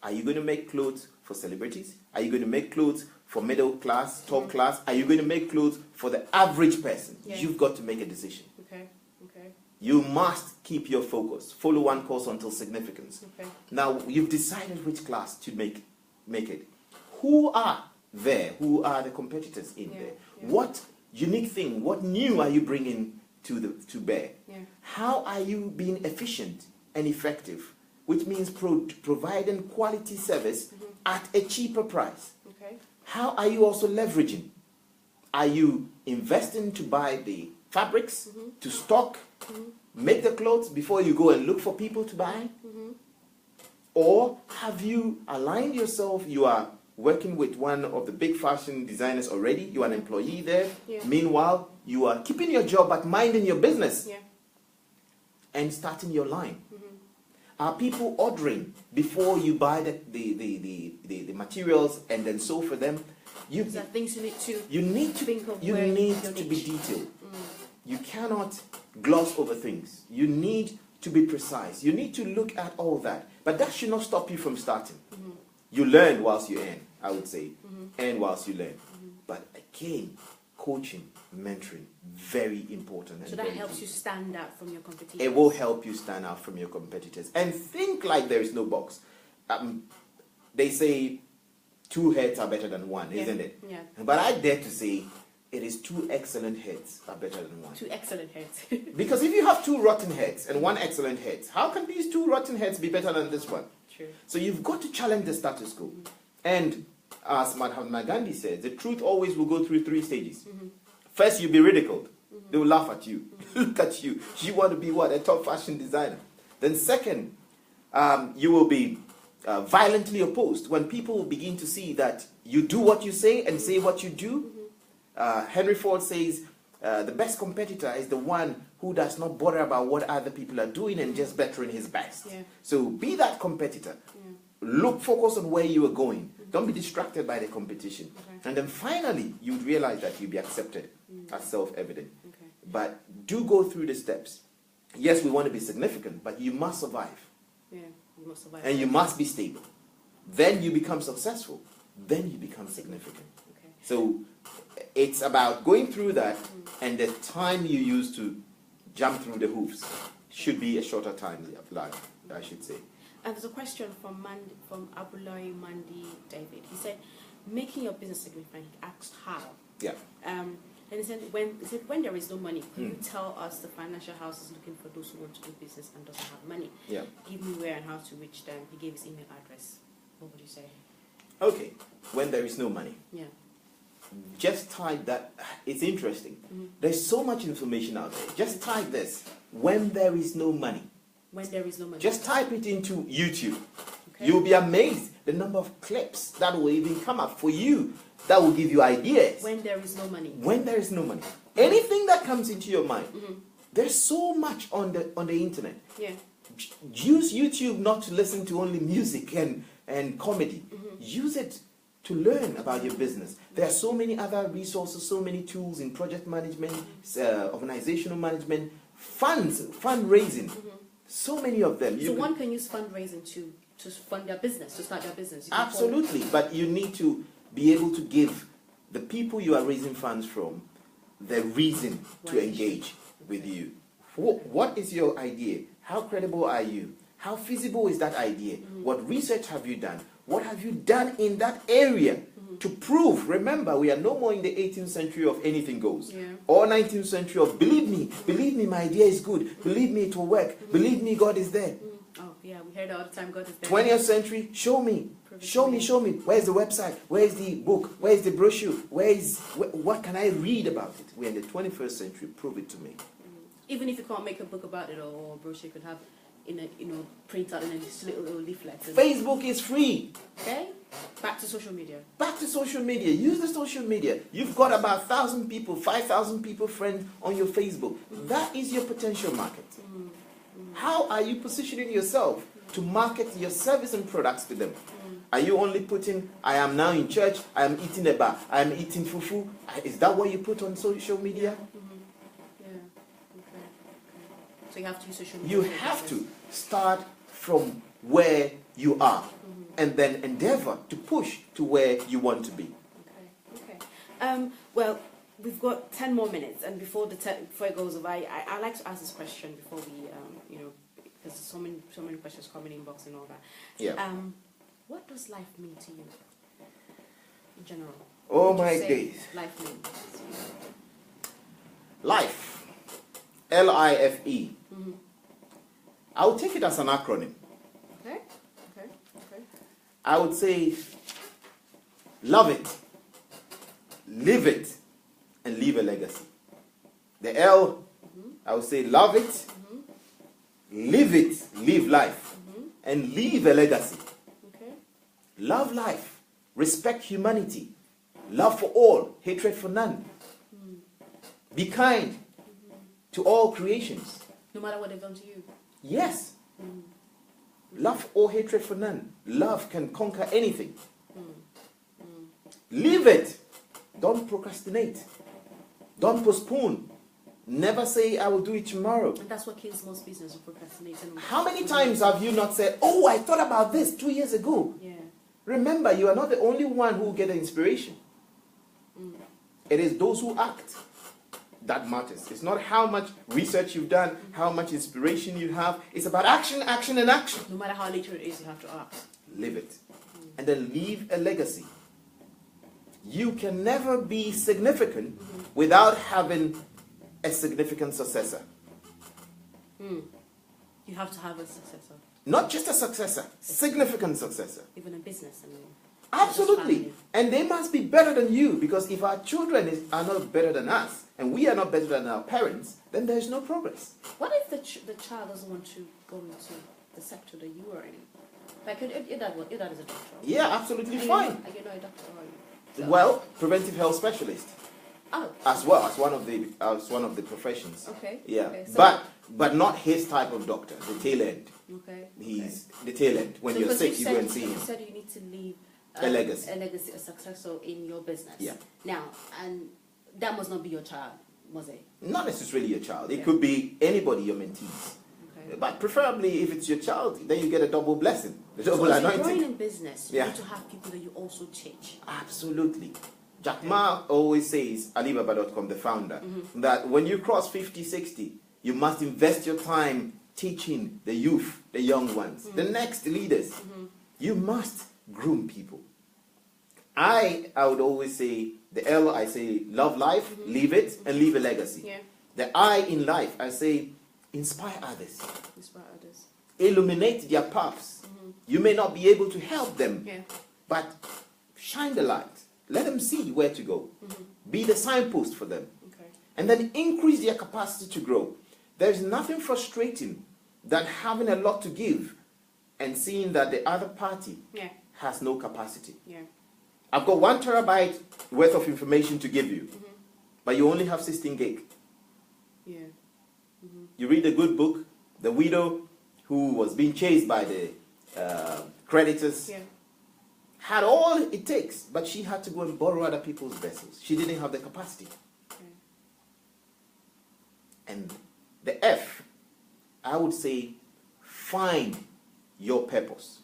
Are you going to make clothes for celebrities? Are you going to make clothes for middle class, top class? Are you going to make clothes for the average person? Yeah. You've got to make a decision. Okay. You must keep your focus. Follow one course until significance. Okay. Now, you've decided which class to make it. Who are there? Who are the competitors in there? Yeah. What unique thing, what new are you bringing to bear? Yeah. How are you being efficient and effective? Which means providing quality service at a cheaper price. Okay. How are you also leveraging? Are you investing to buy the fabrics, to stock, make the clothes before you go and look for people to buy? Or have you aligned yourself? You are working with one of the big fashion designers already. You are an employee there. Yeah. Meanwhile, you are keeping your job but minding your business. Yeah. And starting your line. Are people ordering before you buy the materials and then sew for them? These are things you need to think of. You need to be detailed. You cannot gloss over things. You need to be precise. You need to look at all that. But that should not stop you from starting. You learn whilst you earn, I would say. Earn whilst you learn. But again, coaching, mentoring, very important. So that helps you stand out from your competitors. It will help you stand out from your competitors. And think like there is no box. They say 2 heads are better than 1, isn't it? Yeah. But I dare to say it is 2 excellent heads are better than 1. 2 excellent heads. Because if you have 2 rotten heads and 1 excellent head, how can these 2 rotten heads be better than this one? True. So you've got to challenge the status quo. And as Mahatma Gandhi said, the truth always will go through 3 stages. First, you'll be ridiculed. They will laugh at you. Look at you. You want to be what? A top fashion designer. Then second, you will be violently opposed when people will begin to see that you do what you say and say what you do. Henry Ford says, the best competitor is the one who does not bother about what other people are doing and just bettering his best. Yeah. So be that competitor. Focus on where you are going Don't be distracted by the competition. And then finally, you'd realize that you'll be accepted as self-evident. But do go through the steps. Yes, we want to be significant, but you must survive. Yeah, you must survive. And you must be stable. Then you become successful. Then you become significant. So it's about going through that, and the time you use to jump through the hoops should be a shorter time, I should say. And there's a question from Abulai Mandi David. He said, making your business significant, he asked how. Yeah. And he said, when there is no money, can you tell us the financial house is looking for those who want to do business and doesn't have money? Yeah. Give me where and how to reach them. He gave his email address. What would you say? Okay. When there is no money. Yeah. Just type that. It's interesting. There's so much information out there. Just type this. When there is no money. When there is no money. Just type it into YouTube. Okay. You'll be amazed the number of clips that will even come up for you. That will give you ideas. When there is no money. When there is no money. Anything that comes into your mind. There's so much on the internet. Yeah. Use YouTube not to listen to only music and comedy. Use it to learn about your business. There are so many other resources, so many tools in project management, organizational management, fundraising. So many of them. So one can use fundraising to fund their business, to start their business. Absolutely. But you need to be able to give the people you are raising funds from the reason to engage with you. What is your idea? How credible are you? How feasible is that idea? What research have you done? What have you done in that area to prove? Remember, we are no more in the 18th century of anything goes. Or 19th century of believe me, my idea is good. Believe me, it will work. Believe me, God is there. Oh, yeah, we heard all the time, God is there. 20th century, show me. Show me. Where's the website? Where's the book? Where's the brochure? What can I read about it? We're in the 21st century. Prove it to me. Even if you can't make a book about it or a brochure, you could have print out in a little leaflet. Facebook is free. Okay? Back to social media. Back to social media. Use the social media. You've got about 1,000 people, 5,000 people friends on your Facebook. That is your potential market. How are you positioning yourself to market your service and products to them? Are you only putting, I am now in church, I am eating eba, I am eating fufu? Is that what you put on social media? Yeah. Okay. So you have to use social media. You have to start from where you are and then endeavor to push to where you want to be. Okay. Well, we've got 10 more minutes, and before it goes over, I like to ask this question before we, because so many questions coming in box and all that. Yeah. What does life mean to you, in general? Oh my days. Life means. Life. L-I-F-E. I would take it as an acronym. Okay. I would say, love it, live it, and leave a legacy. The L, I would say, love it, live it, live life, and leave a legacy. Okay. Love life, respect humanity, love for all, hatred for none. Be kind to all creations. No matter what they've done to you. Yes. Love or hatred for none. Love can conquer anything. Live it. Don't procrastinate. Don't postpone. Never say, I will do it tomorrow. And that's what kills most business, procrastinating. How many times have you not said, oh, I thought about this 2 years ago? Yeah. Remember, you are not the only one who will get the inspiration. It is those who act that matters. It's not how much research you've done, how much inspiration you have. It's about action, action, and action. No matter how late it is, you have to act. Live it. And then leave a legacy. You can never be significant without having a significant successor. You have to have a successor. Not just a successor, significant successor. Even in business, I mean. Absolutely. And they must be better than you, because if our children are not better than us, and we are not better than our parents, then there's no progress. What if the child doesn't want to go into the sector that you are in? Like, your dad is a doctor. Yeah, absolutely fine. Are you not a doctor, are you? So, well, preventive health specialist. Oh. As well as one of the professions. Okay. Yeah. Okay, so but not his type of doctor, the tail end. Okay. He's the tail end. When you're sick, you go and see him. You said you need to leave a legacy. A legacy, a successor in your business. Yeah. Now, and that must not be your child, must it? Not necessarily your child. It Yeah. could be anybody, your mentees. Okay. But preferably, if it's your child, then you get a double blessing, a So double if you're anointing. growing in business, you Yeah. need to have people that you also teach. Absolutely. Jack Ma always says, Alibaba.com, the founder, that when you cross 50, 60, you must invest your time teaching the youth, the young ones, the next leaders. You must groom people. I would always say, the L, I say, love life, live it, and leave a legacy. Yeah. The I in life, I say, inspire others. Inspire others. Illuminate their paths. You may not be able to help them, Yeah. but shine the light. Let them see where to go. Be the signpost for them. Okay. And then increase their capacity to grow. There is nothing frustrating than having a lot to give and seeing that the other party Yeah. has no capacity. Yeah. I've got 1 terabyte worth of information to give you, but you only have 16 gig. Yeah. You read a good book, the widow who was being chased by the creditors, Yeah. had all it takes, but she had to go and borrow other people's vessels. She didn't have the capacity. Okay. And the F, I would say, find your purpose.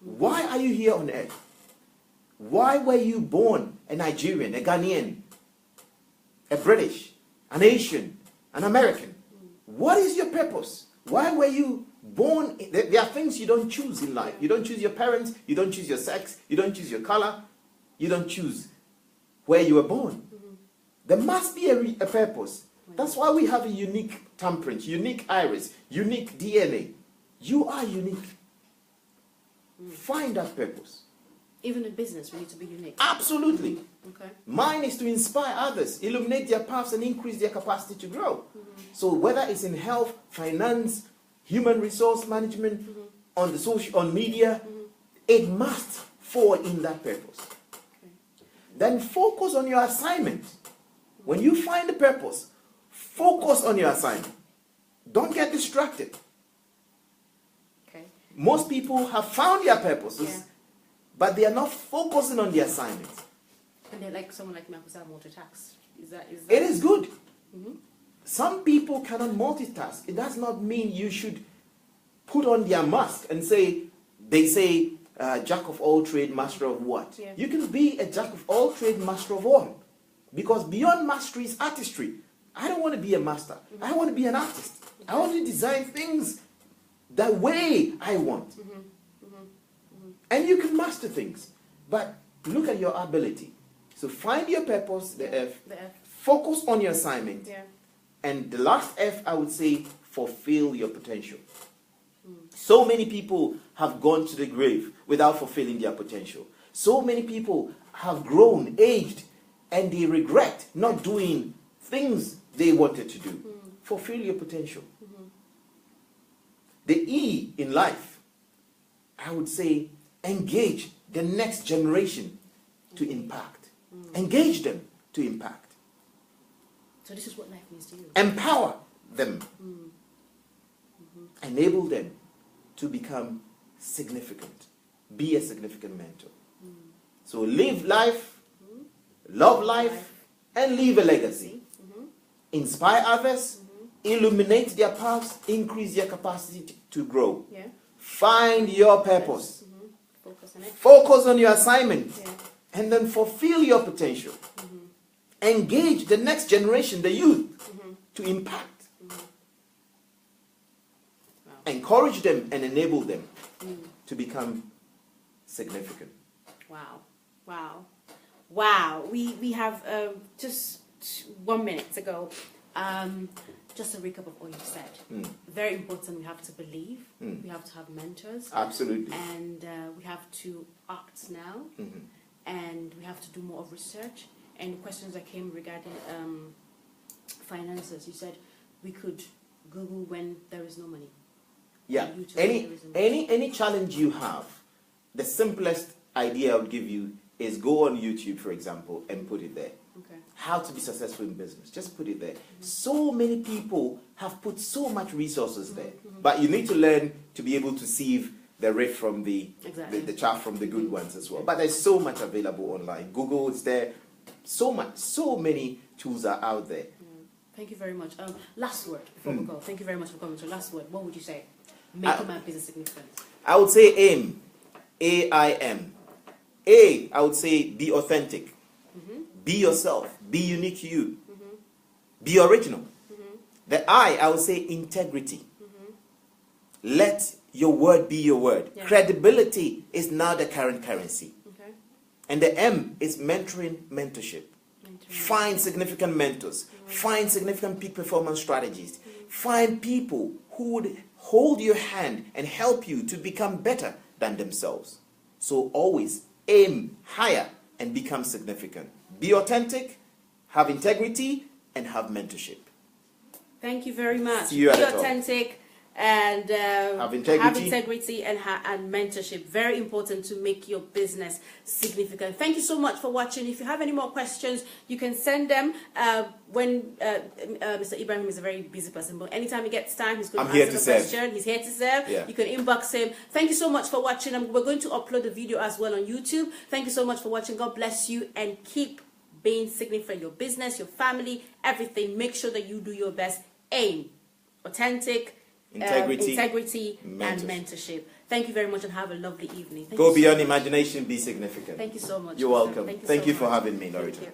Why are you here on earth? Why were you born a Nigerian, a Ghanaian, a British, an Asian, an American? What is your purpose? Why were you born? There are things you don't choose in life. You don't choose your parents. You don't choose your sex. You don't choose your color. You don't choose where you were born. There must be a purpose. That's why we have a unique thumbprint, unique iris, unique DNA. You are unique. Find that purpose. Even in business, we need to be unique. Absolutely. Okay. Mine is to inspire others, illuminate their paths, and increase their capacity to grow. So whether it's in health, finance, human resource management, on the social, on media, it must fall in that purpose. Okay. Then focus on your assignment. When you find the purpose, focus on your assignment. Don't get distracted. Okay. Most people have found their purposes, Yeah. but they are not focusing on the assignment. And they're like someone like me who's multitask. Is that? It is good. Some people cannot multitask. It does not mean you should put on their mask and say, they say, jack of all trade, master of what? Yeah. You can be a jack of all trade, master of all. Because beyond mastery is artistry. I don't want to be a master. I want to be an artist. I want to design things the way I want. And you can master things. But look at your ability. So find your purpose, the F. The F. Focus on your assignment. Yeah. And the last F, I would say, fulfill your potential. So many people have gone to the grave without fulfilling their potential. So many people have grown, aged, and they regret not doing things they wanted to do. Fulfill your potential. The E in life, I would say, engage the next generation to impact. Engage them to impact. So this is what life means to you. Empower them. Enable them to become significant. Be a significant mentor. So live life, love life, and leave a legacy. Inspire others, illuminate their paths, increase their capacity to grow. Yeah. Find your purpose. Focus on it. Focus on your assignment. Yeah. And then fulfill your potential. Engage the next generation, the youth, to impact. Wow. Encourage them and enable them to become significant. Wow. Wow. Wow. We have just 1 minute to go. Just a recap of all you said. Very important. We have to believe. We have to have mentors. Absolutely. And we have to act now. And we have to do more of research. And questions that came regarding finances. You said we could Google when there is no money. Yeah. YouTube when there is no money. Any challenge you have, the simplest idea I would give you is go on YouTube, for example, and put it there. Okay. How to be successful in business. Just put it there. So many people have put so much resources there. But you need to learn to be able to sieve the riff from the chaff from the good ones as well. But there's so much available online. Google is there. So many tools are out there. Thank you very much. Last word before we go. Thank you very much for coming. So last word. What would you say? Making my business significant. I would say aim. AIM. A, I would say be authentic. Be yourself. Be unique to you. Be original. The I would say integrity. Let your word be your word. Yeah. Credibility is now the current currency. Okay. And the M is mentorship. Find significant mentors. Find significant peak performance strategies. Find people who would hold your hand and help you to become better than themselves. So always aim higher and become significant. Be authentic, have integrity, and have mentorship. Thank you very much. See you at Be the top. authentic and have integrity and mentorship. Very important to make your business significant. Thank you so much for watching. If you have any more questions, you can send them when Mr. Ibrahim is a very busy person, but anytime he gets time, he's going to answer the question. He's here to serve. Yeah. You can inbox him. Thank you so much for watching. We're going to upload the video as well on YouTube. Thank you so much for watching. God bless you, and keep being significant. Your business, your family, everything. Make sure that you do your best. Aim, authentic, integrity and mentorship. Thank you very much and have a lovely evening. Go beyond imagination, be significant. Thank you so much. You're welcome. Thank you for having me, Lauretta.